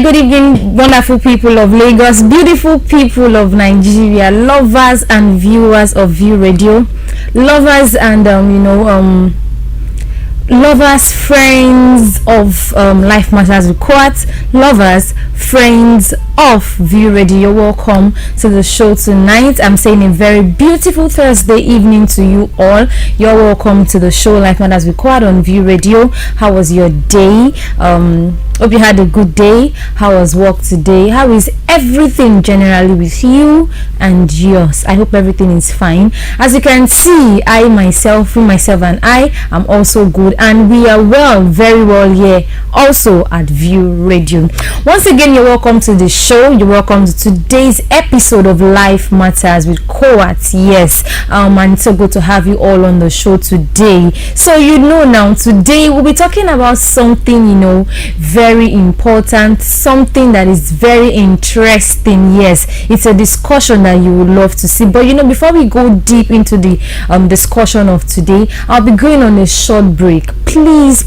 Good evening, wonderful people of Lagos, beautiful people of Nigeria, lovers and viewers of View Radio, lovers and lovers, friends of Life Matters with Koat, lovers, friends of View Radio. You're welcome to the show tonight. I'm saying a very beautiful Thursday evening to you all. You're welcome to the show Life Matters with Koat on View Radio. How was your day? Hope you had a good day. How was work today? How is everything generally with you and yours? I hope everything is fine. As you can see, myself and I am also good, and we are well, very well here also at View Radio. Once again, you're welcome to the show. You're welcome to today's episode of Life Matters with Koat. Yes, and it's so good to have you all on the show today. So now today we'll be talking about something very important, something that is very interesting. Yes, it's a discussion that you would love to see. But before we go deep into the discussion of today, I'll be going on a short break. Please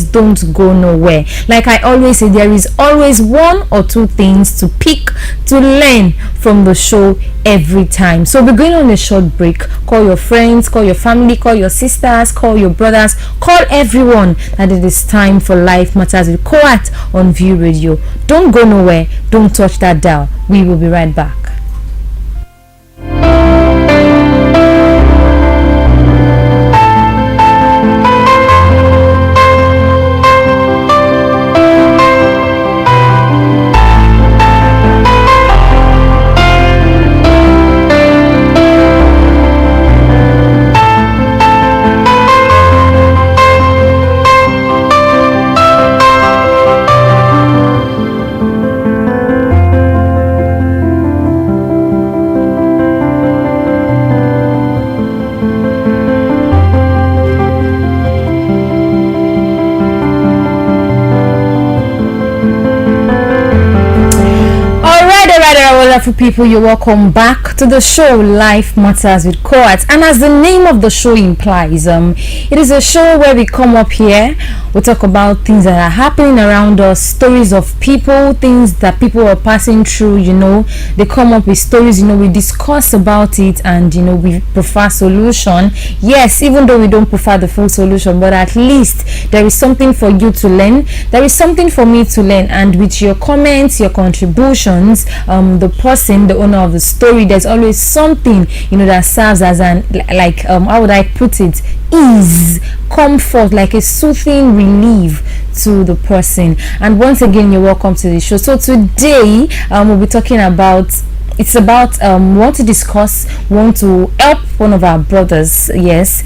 don't go nowhere. Like I always say, there is always one or two things to pick to learn from the show every time. So we're going on a short break. Call your friends, call your family, call your sisters, call your brothers, call everyone that it is time for Life Matters with Koat on View Radio. Don't go nowhere. Don't touch that dial. We will be right back. Wonderful people, you're welcome back to the show Life Matters with Koat. And as the name of the show implies, it is a show where we come up here, we talk about things that are happening around us, stories of people, things that people are passing through. They come up with stories, we discuss about it, and we prefer solution. Yes, even though we don't prefer the full solution, but at least there is something for you to learn, there is something for me to learn. And with your comments, your contributions, the owner of the story, there's always something that serves as an how would I put it, ease, comfort, like a soothing relief to the person. And once again, you're welcome to the show. So today we'll be talking about we want to help one of our brothers. Yes,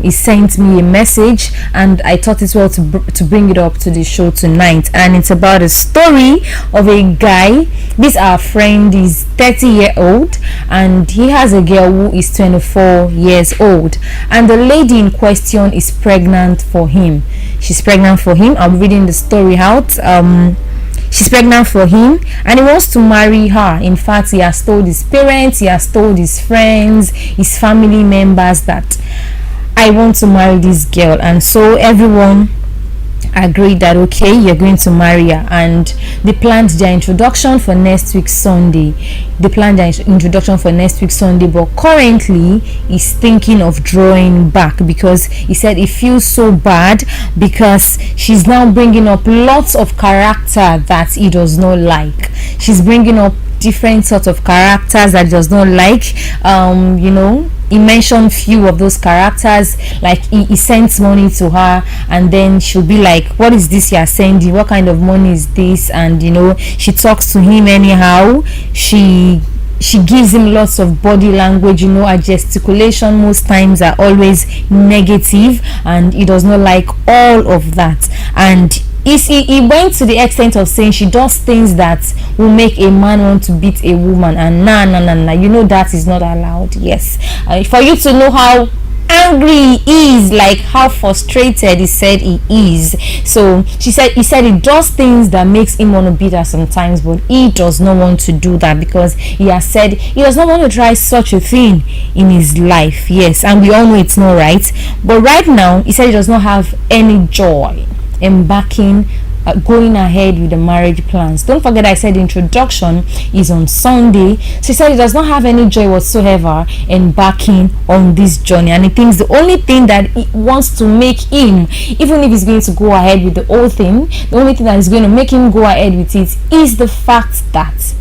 he sent me a message, and I thought it's well to bring it up to the show tonight. And it's about a story of a guy. This our friend is 30-year-old, and he has a girl who is 24 years old, and the lady in question is pregnant for him. She's pregnant for him. I'm reading the story out. She's pregnant for him, and he wants to marry her. In fact, he has told his parents, he has told his friends, his family members that I want to marry this girl. And so everyone agreed that okay, you're going to marry her, and they planned their introduction for next week Sunday. But currently he's thinking of drawing back because he said he feels so bad because she's now bringing up lots of character that he does not like. She's bringing up different sorts of characters that he does not like. He mentioned few of those characters, like he sends money to her, and then she'll be like, what is this you're sending? What kind of money is this? And she talks to him anyhow. She gives him lots of body language. Her gesticulation most times are always negative, and he does not like all of that. And he went to the extent of saying she does things that will make a man want to beat a woman, and nah, that is not allowed. Yes, for you to know how angry he is, like how frustrated he said he is. So he said he does things that makes him want to beat her sometimes, but he does not want to do that because he has said he does not want to try such a thing in his life. Yes, and we all know it's not right, but right now he said he does not have any joy embarking going ahead with the marriage plans. Don't forget I said the introduction is on Sunday. So he said he does not have any joy whatsoever embarking on this journey, and he thinks the only thing that he wants to make him, even if he's going to go ahead with the whole thing, the only thing that is going to make him go ahead with it is the fact that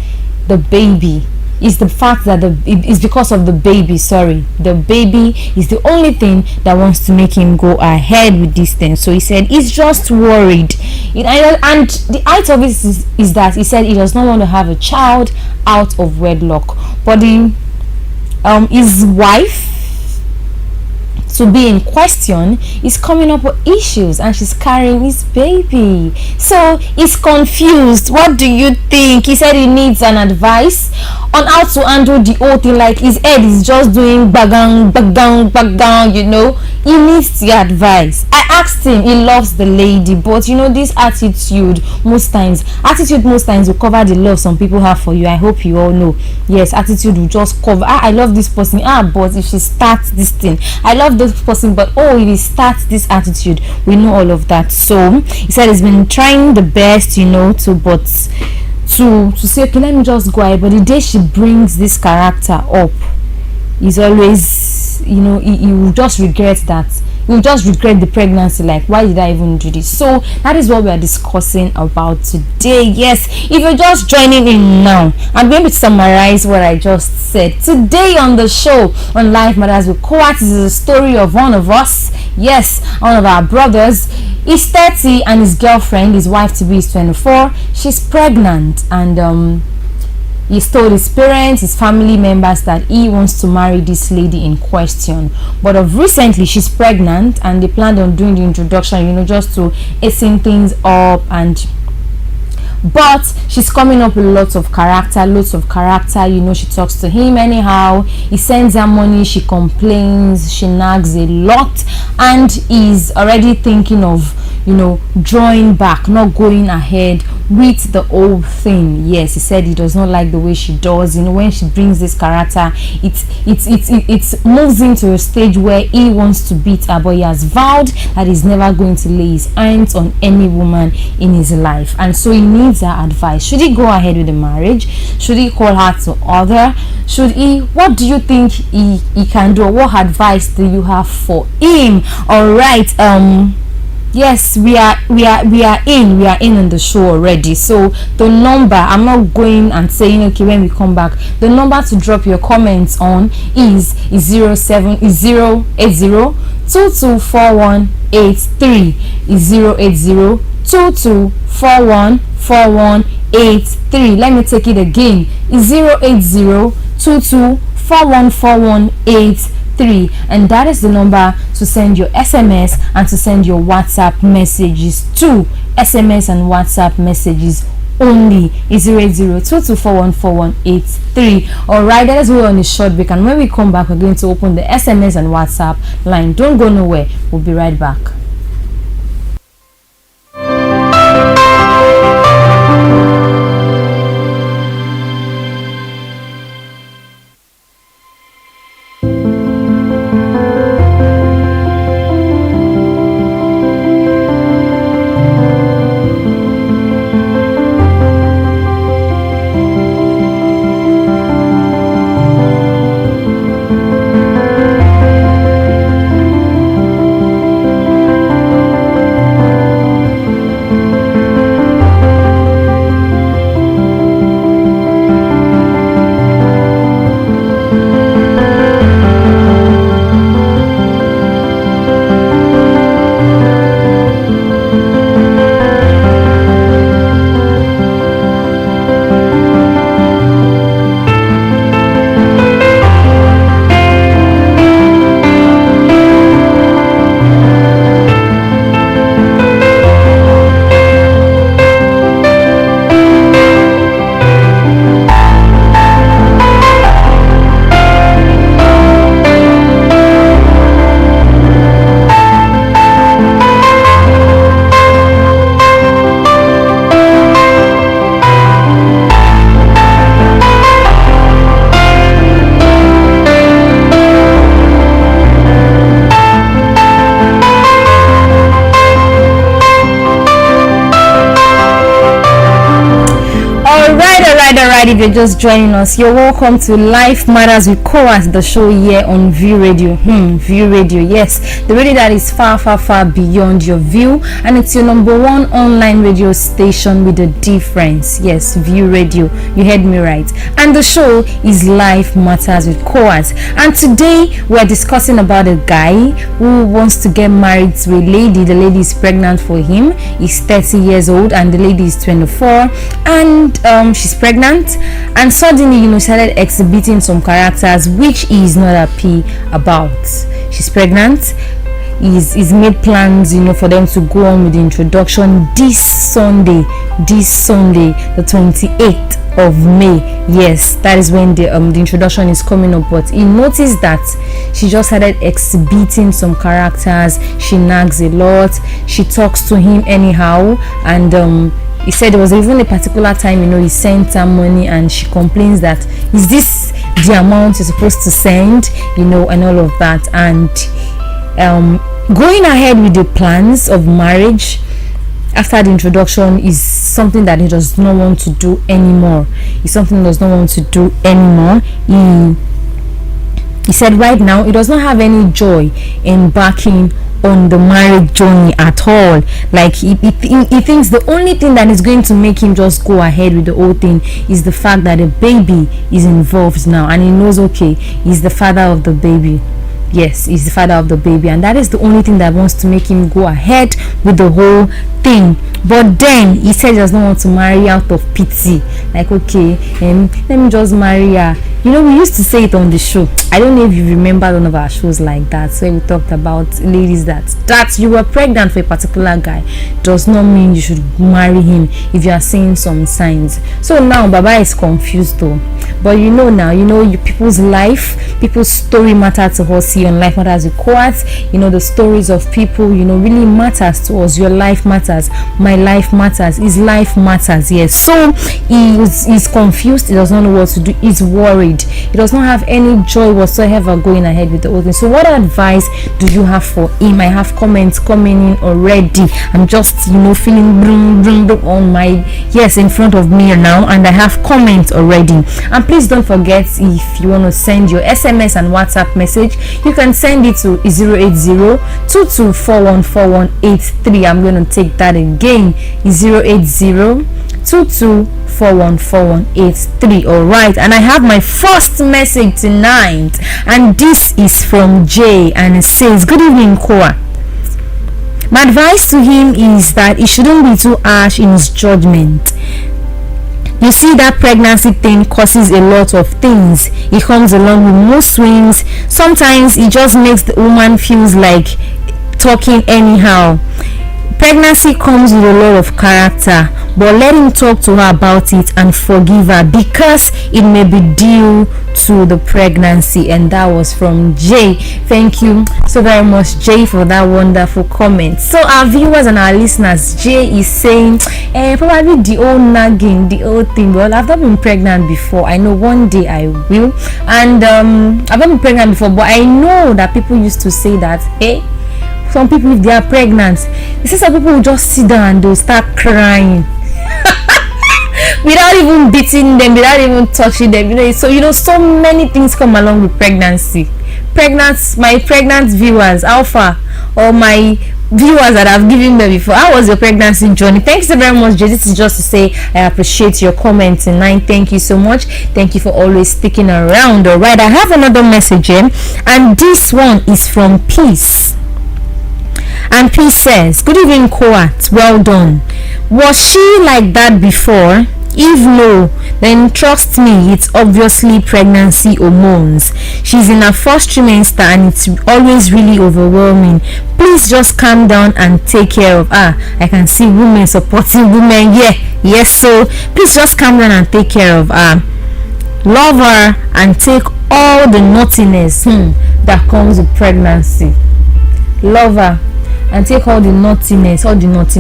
the baby is the fact that it is because of the baby. The baby is the only thing that wants to make him go ahead with this thing. So he said he's just worried, and the height of it is that he said he does not want to have a child out of wedlock, but his wife to be in question is coming up with issues, and she's carrying his baby, so he's confused. What do you think? He said he needs an advice on how to handle the whole thing. Like, his head is just doing bagang bagang bagang, he needs the advice. I asked him, he loves the lady, but this attitude most times will cover the love some people have for you. I hope you all know. Yes, attitude will just cover, I love this person, but if she starts this thing, I love this person, but if he starts this attitude, we know all of that. So he said he's been trying the best, to say, okay, let me just go ahead, but the day she brings this character up, he's always, he will just regret that. He will just regret the pregnancy, like, why did I even do this? So that is what we are discussing about today. Yes, if you're just joining in now, I'm going to summarize what I just said. Today on the show on Life Matters with Koat is the story of one of us. Yes, one of our brothers. He's 30 and his girlfriend, his wife to be, is 24. She's pregnant, and he's told his parents, his family members, that he wants to marry this lady in question. But of recently, she's pregnant, and they planned on doing the introduction, just to hasten things up. But she's coming up with lots of character. She talks to him anyhow. He sends her money. She complains. She nags a lot, and he's already thinking of drawing back, not going ahead with the whole thing. Yes, he said he does not like the way she does. When she brings this character, it moves into a stage where he wants to beat her, but he has vowed that he's never going to lay his hands on any woman in his life, and so he needs her advice. Should he go ahead with the marriage? Should he call her to order? What do you think he can do? What advice do you have for him? All right, yes, we are in on the show already. So the number, I'm not going and saying, okay, when we come back, the number to drop your comments on is 08022414183, is 08022414183. Let me take it again. Is 08022414183, and that is the number to send your SMS and to send your WhatsApp messages to. SMS and WhatsApp messages only is 08022414183. Alright, let us go on a short break, and when we come back, we're going to open the SMS and WhatsApp line. Don't go nowhere, we'll be right back. alright, if you're just joining us, you're welcome to Life Matters with Koat, the show here on View Radio. View Radio, yes, the radio that is far, far, far beyond your view, and it's your number one online radio station with a difference. Yes, View Radio, you heard me right. And the show is Life Matters with Koat, and today we're discussing about a guy who wants to get married to a lady. The lady is pregnant for him. He's 30 years old, and the lady is 24, and she's pregnant, and suddenly started exhibiting some characters which he's not happy about. She's pregnant. He's made plans for them to go on with the introduction this Sunday, the 28th of May. Yes, that is when the introduction is coming up. But he noticed that she just started exhibiting some characters. She nags a lot, she talks to him anyhow, and he said there was even a particular time he sent her money, and she complains that, is this the amount you're supposed to send, and all of that. And going ahead with the plans of marriage after the introduction is something that he does not want to do anymore. It's something he does not want to do anymore. He said right now he does not have any joy in embarking on the marriage journey at all. Like he thinks the only thing that is going to make him just go ahead with the whole thing is the fact that a baby is involved now, and he knows, okay, he's the father of the baby. Yes, he's the father of the baby, and that is the only thing that wants to make him go ahead with the whole thing. But then he said he does not want to marry out of pity. Like, okay, let me just marry her. We used to say it on the show. I don't know if you remember one of our shows like that, where we talked about ladies that you were pregnant for a particular guy does not mean you should marry him if you are seeing some signs. So now Baba is confused though. But now, people's life, people's story matter to us here on Life Matters with Koat. The stories of people, really matters to us. Your life matters. My life matters. His life matters. Yes. So he's confused. He does not know what to do. He's worried. He does not have any joy whatsoever going ahead with the whole thing. So what advice do you have for him? I have comments coming in already. I'm just feeling brum on my in front of me now, and I have comments already. And please don't forget, if you want to send your SMS and WhatsApp message, you can send it to 080-22414183. I'm going to take that again. 080-22414183. All right, and I have my first message tonight, and this is from Jay, and it says, good evening, Koa. My advice to him is that he shouldn't be too harsh in his judgment. You see, that pregnancy thing causes a lot of things. It comes along with mood swings. Sometimes it just makes the woman feels like talking anyhow. Pregnancy comes with a lot of character, but let him talk to her about it and forgive her, because it may be due to the pregnancy. And that was from Jay. Thank you so very much, Jay, for that wonderful comment. So our viewers and our listeners, Jay is saying probably the old nagging, the old thing. Well, I've not been pregnant before. I know one day I will, and I've not been pregnant before, but I know that people used to say that, hey, some people, if they are pregnant, you see some people will just sit down and they'll start crying without even beating them, without even touching them. So many things come along with pregnancy. My pregnant viewers, Alpha, or my viewers that I've given them before, how was your pregnancy journey? Thanks so very much, Jay. This is just to say I appreciate your comment tonight. Thank you so much. Thank you for always sticking around. All right, I have another message here, and this one is from Peace. And Peace says, good evening, Koat. Well done. Was she like that before? If no, then trust me, it's obviously pregnancy hormones. She's in her first trimester and it's always really overwhelming. Please just calm down and take care of her. I can see women supporting women. Yes, so please just calm down and take care of her. Love her and take all the naughtiness that comes with pregnancy. Love her and take all the naughtiness, all the naughty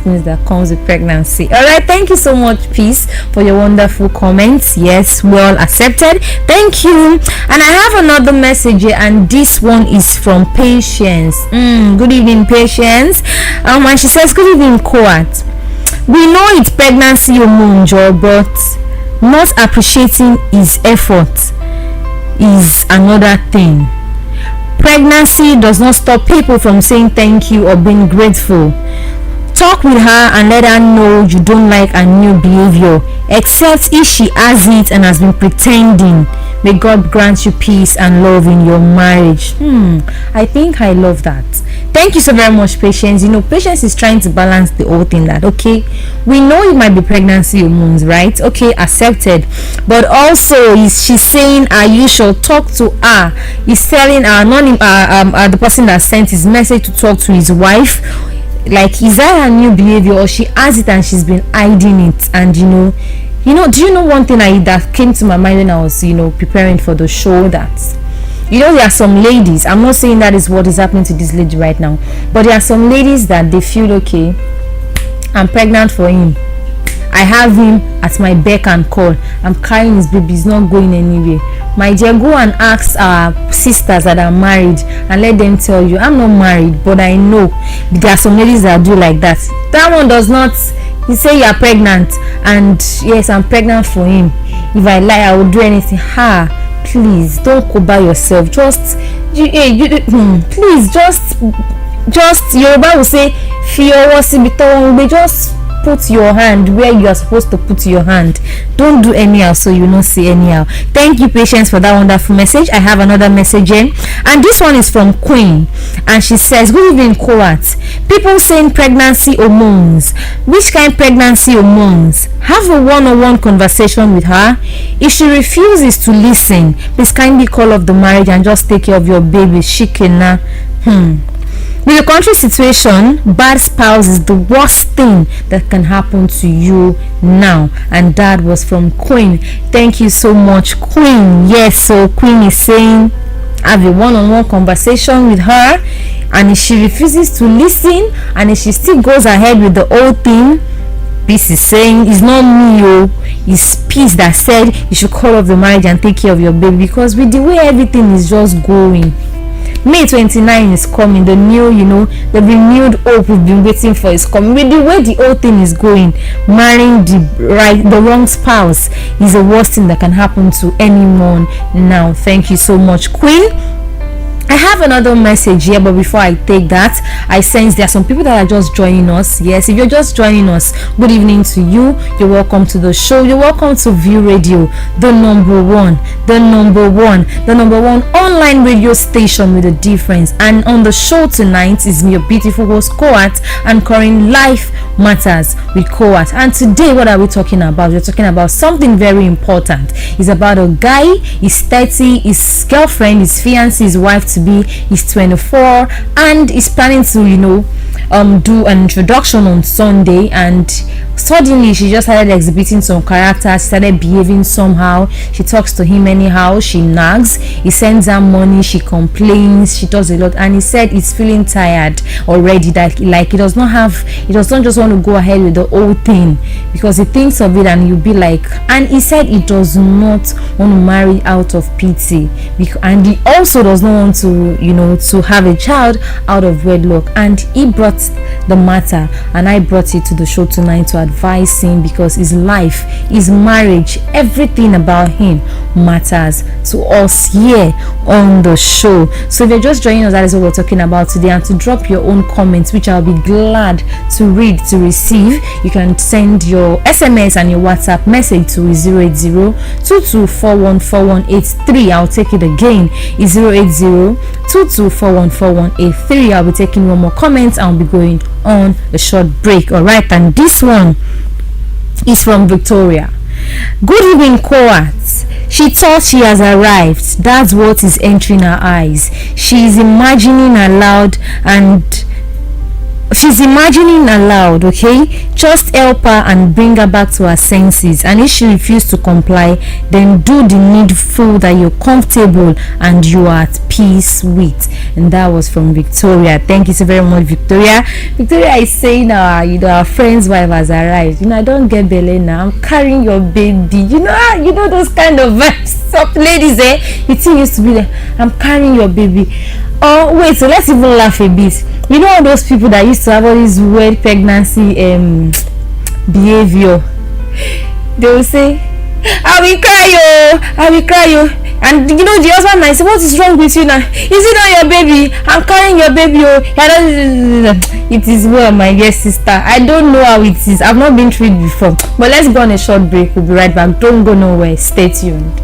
things that comes with pregnancy. All right, thank you so much, Peace, for your wonderful comments. Yes, well accepted. Thank you. And I have another message here, and this one is from Patience. Good evening, Patience. And she says, good evening, Koat. We know it's pregnancy hormone, Joe, but Not appreciating his effort is another thing. Pregnancy does not stop people from saying thank you or being grateful. Talk with her and let her know you don't like her new behavior, except if she has it and has been pretending. May God grant you peace and love in your marriage. I think I love that. Thank you so very much, Patience. Patience is trying to balance the whole thing that, okay, we know it might be pregnancy hormones, right? Okay, accepted. But also, she's saying, you should talk to her. He's telling her, the person that sent his message to talk to his wife. Like, is that her new behavior, or she has it and she's been hiding it? And do you know one thing that came to my mind when I was preparing for the show, that there are some ladies, I'm not saying that is what is happening to this lady right now, but there are some ladies that they feel, okay, I'm pregnant for him, I have him at my beck and call, I'm carrying his baby, he's not going anywhere. My dear, go and ask our sisters that are married and let them tell you, I'm not married, but I know there are some ladies that do like that. That one does not. You say you are pregnant, and yes, I'm pregnant for him. If I lie, I will do anything. Please don't cover yourself. Please just Yoruba will say, just put your hand where you are supposed to put your hand. Don't do anyhow, so you not say anyhow. Thank you, Patience, for that wonderful message. I have another message in, and this one is from Queen, and she says, good evening, Koat. People saying pregnancy hormones. Which kind pregnancy hormones? Have a one-on-one conversation with her. If she refuses to listen, please kindly call off the marriage and just take care of your baby. Shikena. With the country situation, bad spouse is the worst thing that can happen to you now. And that was from Queen. Thank you so much, Queen. Yes, so Queen is saying, have a one-on-one conversation with her, and if she refuses to listen, and if she still goes ahead with the whole thing, Peace is saying, it's not me, it's Peace that said you should call off the marriage and take care of your baby, because with the way everything is just going, May 29 is coming, the new, the renewed hope we've been waiting for is coming. With the way the whole thing is going, marrying the wrong spouse is the worst thing that can happen to anyone now. Thank you so much, Queen. I have another message here, but before I take that, I sense there are some people that are just joining us. Yes, if you're just joining us, good evening to you. You're welcome to the show. You're welcome to View Radio, the number one online radio station with a difference. And on the show tonight is your beautiful host Koat, and Corinne Life Matters with Koat. And today, what are we talking about? We're talking about something very important. It's about a guy. He's 30. His girlfriend, his fiancée, his wife to be, is 24, and is planning to do an introduction on Sunday, and suddenly she just started exhibiting some character, started behaving somehow. She talks to him anyhow, she nags, he sends her money, she complains, she does a lot, and he said he's feeling tired already, that like he does not just want to go ahead with the whole thing, because he thinks of it and you'll be like, and he said he does not want to marry out of pity, and he also does not want to to have a child out of wedlock. And he brought the matter, and I brought it to the show tonight to advise him, because his life, his marriage, everything about him matters to us here on the show. So if you're just joining us, that is what we're talking about today. And to drop your own comments, which I'll be glad to read, to receive, you can send your SMS and your WhatsApp message to 080-22414183. I'll take it again. It's 080-22414183. I'll be taking one more comment and I'll be going on a short break. Alright, and this one is from Victoria. Good evening, Koat. She thought she has arrived. That's what is entering her eyes. She is imagining aloud, okay? Just help her and bring her back to her senses. And if she refuses to comply, then do the needful that you're comfortable and you are at peace with. And that was from Victoria. Thank you so very much, Victoria. Victoria is saying, our friend's wife has arrived. I don't get belly now. I'm carrying your baby. You know those kind of vibes. Some ladies, it used to be like, I'm carrying your baby. Oh wait, so let's even laugh a bit. All those people that used to have all this weird pregnancy behavior, they will say, I will cry, oh, I will cry, oh. And you know the husband might say, what is wrong with you now? Is it not your baby? I'm carrying your baby, oh. It is well, my dear sister. I don't know how it is. I've not been through it before. But let's go on a short break. We'll be right back. Don't go nowhere. Stay tuned.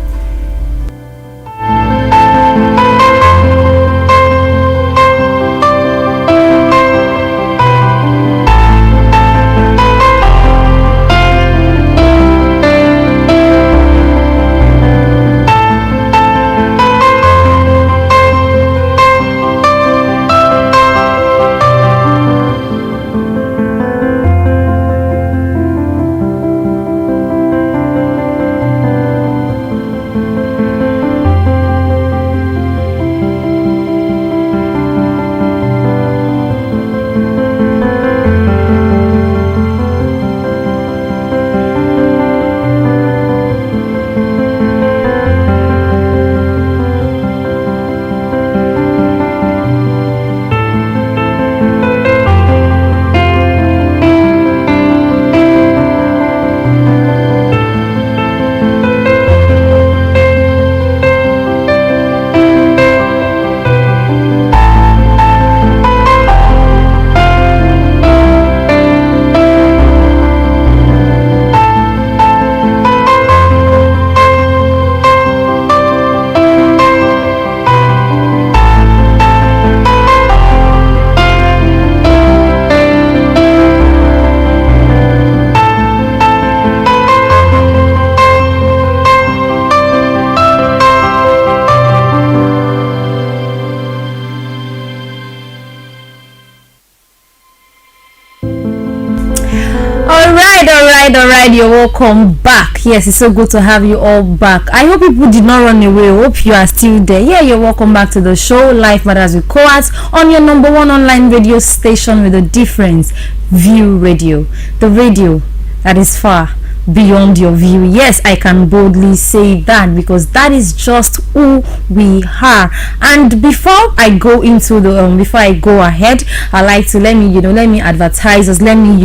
Alright, you're welcome back. Yes, it's so good to have you all back. I hope people did not run away. I hope you are still there. Yeah, you're welcome back to the show, Life Matters with Koat, on your number one online radio station with a difference, View Radio. The radio that is far beyond your view. Yes, I can boldly say that because that is just who we are. And before I go into the before I go ahead, I like to let me advertise us. Let me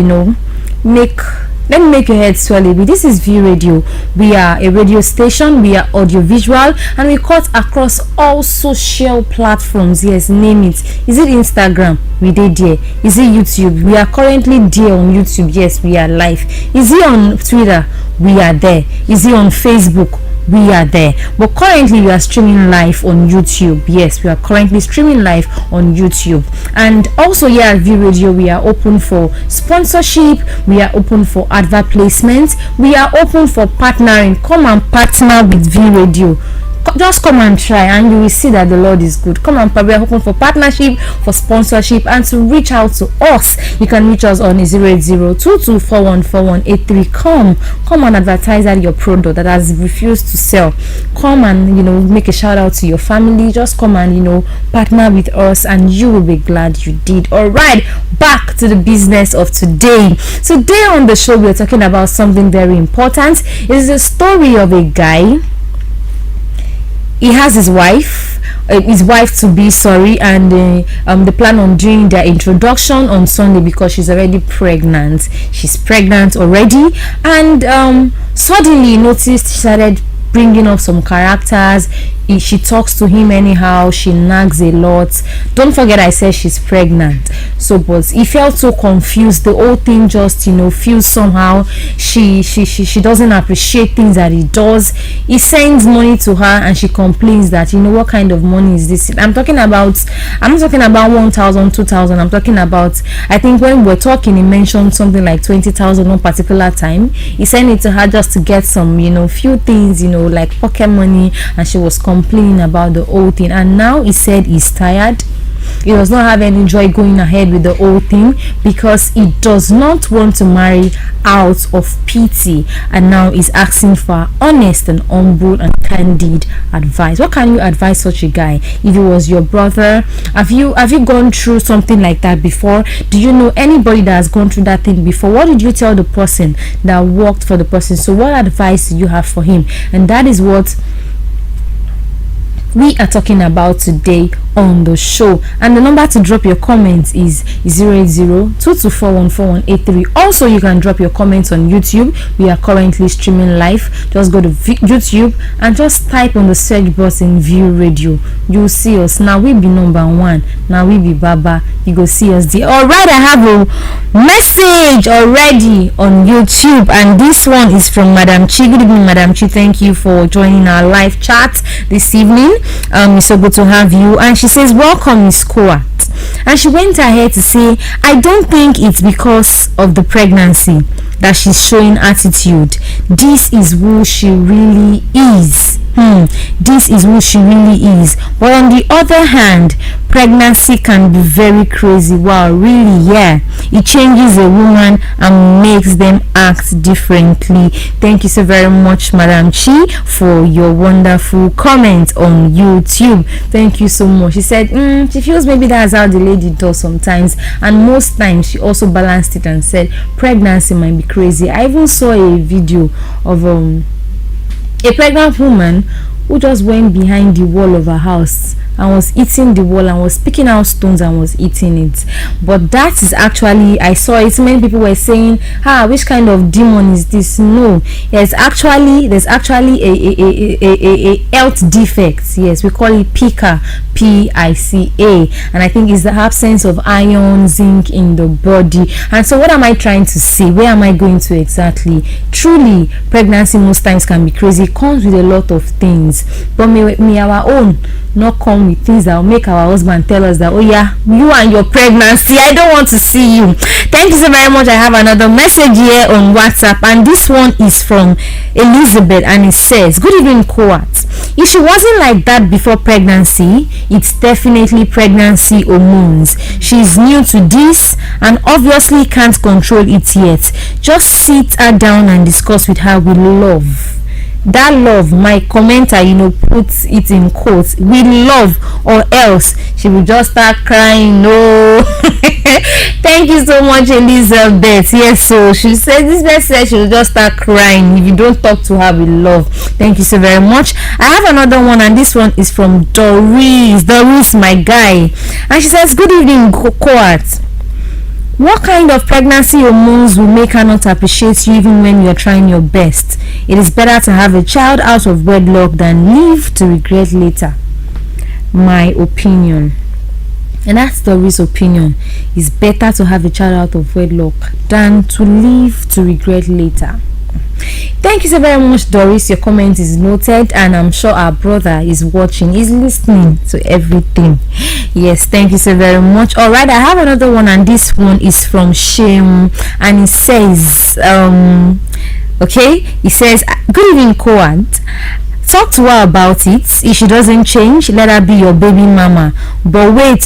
make your head swell a bit. This is View Radio. We are a radio station, we are audiovisual, and we cut across all social platforms. Yes, name it. Is it Instagram? We did there. Is it YouTube? We are currently there on YouTube. Yes, we are live. Is it on Twitter? We are there. Is it on Facebook? We are there. But currently we are streaming live on YouTube. Yes, we are currently streaming live on YouTube. And also here at View Radio, we are open for sponsorship, we are open for advert placement, we are open for partnering. Come and partner with View Radio. Just come and try and you will see that the Lord is good. Come and we are open for partnership, for sponsorship, and to reach out to us. You can reach us on 08022414183. Come and advertise that your product that has refused to sell. Come and make a shout out to your family. Just come and partner with us and you will be glad you did. Alright, back to the business of today. Today on the show we are talking about something very important. It is a story of a guy. He has his wife to be, and they plan on doing their introduction on Sunday because she's already pregnant. She's pregnant already, and suddenly noticed she started bringing up some characters. She talks to him anyhow, she nags a lot. Don't forget I said she's pregnant. So but he felt so confused. The whole thing just feels somehow she doesn't appreciate things that he does. He sends money to her and she complains that what kind of money is this. I'm not talking about 1,000, 2,000. I'm talking about, I think when we're talking he mentioned something like 20,000 one particular time. He sent it to her just to get some few things like pocket money, and she was complaining about the whole thing. And now he said he's tired. He does not have any joy going ahead with the whole thing because he does not want to marry out of pity, and now he's asking for honest and humble and candid advice. What can you advise such a guy? If it was your brother, have you gone through something like that before? Do you know anybody that has gone through that thing before? What did you tell the person that worked for the person? So what advice do you have for him? And that is what we are talking about today on the show. And the number to drop your comments is 080-2241-4183. Also, you can drop your comments on YouTube. We are currently streaming live. Just go to YouTube and just type on the search button View Radio. You'll see us. Now we be number one. Now we be Baba. You go see us there. Alright, I have a message already on YouTube, and this one is from Madam Chi. Good evening, Madam Chi. Thank you for joining our live chat this evening. It's so good to have you. And she says, welcome, Miss Koat. And she went ahead to say, I don't think it's because of the pregnancy that she's showing attitude. This is who she really is. This is who she really is. But on the other hand, pregnancy can be very crazy. Wow, really? Yeah, it changes a woman and makes them act differently. Thank you so very much, Madam Chi, for your wonderful comment on YouTube. Thank you so much. She said she feels maybe that's how the lady does sometimes, and most times she also balanced it and said pregnancy might be crazy. I even saw a video of a pregnant woman who just went behind the wall of her house and was eating the wall and was picking out stones and was eating it. But that is actually, I saw it, many people were saying, which kind of demon is this? No, there's actually a health defect. Yes, we call it pica, P-I-C-A, and I think it's the absence of iron, zinc in the body. And so what am I trying to say? Where am I going to exactly? Truly, pregnancy most times can be crazy. It comes with a lot of things, but may our own not come with things that will make our husband tell us that, oh yeah, you and your pregnancy, I don't want to see you. Thank you so very much. I have another message here on WhatsApp, and this one is from Elizabeth, and it says, good evening, Koat. If she wasn't like that before pregnancy, it's definitely pregnancy hormones. She's new to this and obviously can't control it yet. Just sit her down and discuss with her with love. That love, my commenter, puts it in quotes, with love, or else she will just start crying. No. Thank you so much, Elizabeth. Yes, so she said this message, she will just start crying if you don't talk to her with love. Thank you so very much. I have another one, and this one is from Doris, my guy, and she says, good evening, Koat. What kind of pregnancy hormones will make her not appreciate you even when you're trying your best? It is better to have a child out of wedlock than live to regret later. My opinion. And that's Doris' opinion. It's better to have a child out of wedlock than to live to regret later. Thank you so very much, Doris. Your comment is noted, and I'm sure our brother is watching, is listening to everything. Yes, thank you so very much. All right, I have another one, and this one is from Shame, and it says it says, good evening, Koat. Talk to her about it. If she doesn't change, let her be your baby mama. But wait,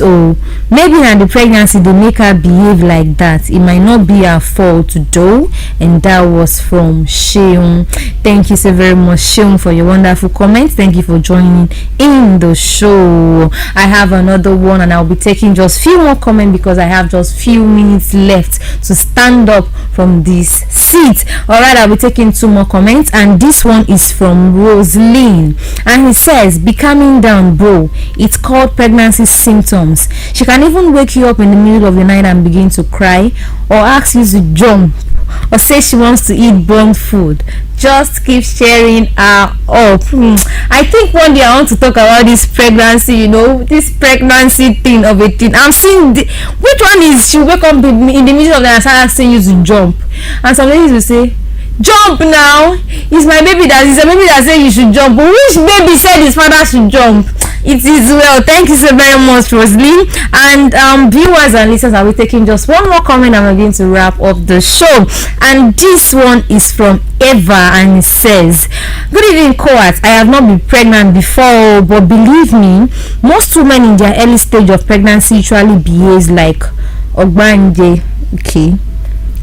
maybe in the pregnancy they make her behave like that. It might not be her fault though. And that was from Sheung. Thank you so very much, Sheung, for your wonderful comment. Thank you for joining in the show. I have another one, and I'll be taking just few more comments because I have just few minutes left to stand up from this seat. Alright, I'll be taking 2 more comments, and this one is from Rosalie. And he says, be calming down, bro. It's called pregnancy symptoms. She can even wake you up in the middle of the night and begin to cry, or ask you to jump, or say she wants to eat burnt food. Just keep sharing her up. I think one day I want to talk about this pregnancy, this pregnancy thing of a thing. I'm seeing which one is she wake up in the middle of the night and start asking you to jump, and some ladies will say, jump now, it's my baby that is a baby that said you should jump. But which baby said his father should jump? It is well. Thank you so very much, Rosalie. And viewers and listeners, I'll be taking just one more comment and I'm going to wrap up the show. And this one is from Eva, and it says, good evening, Koat. I have not been pregnant before, but believe me, most women in their early stage of pregnancy usually behave like Ogbanje. Okay,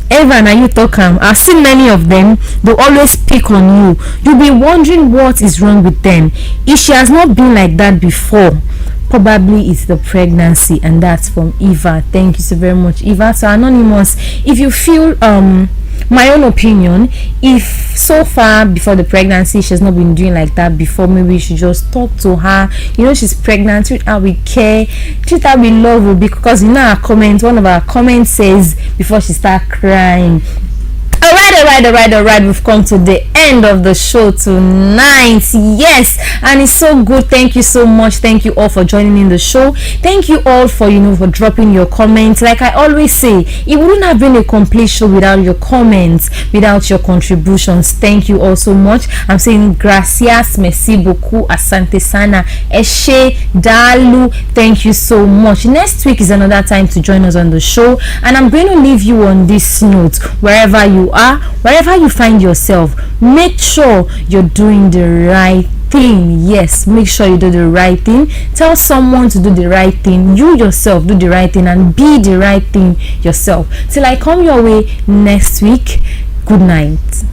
Eva, now you talk I've seen many of them. They always pick on you. You'll be wondering what is wrong with them. If she has not been like that before, probably it's the pregnancy. And that's from Eva. Thank you so very much, Eva. So Anonymous, if you feel my own opinion, if so far before the pregnancy she's not been doing like that before, maybe you should just talk to her. She's pregnant, treat her with care, treat her with love, because our comment, one of our comments says before she start crying. Alright, we've come to the end of the show tonight. Yes, and it's so good. Thank you so much. Thank you all for joining in the show. Thank you all for for dropping your comments. Like I always say, it wouldn't have been a complete show without your comments, without your contributions. Thank you all so much. I'm saying gracias, merci beaucoup, asante sana, eshe dalu. Thank you so much. Next week is another time to join us on the show, and I'm going to leave you on this note. Wherever you are, wherever you find yourself, make sure you're doing the right thing. Yes, make sure you do the right thing. Tell someone to do the right thing. You yourself do the right thing and be the right thing yourself. Till I come your way next week, good night.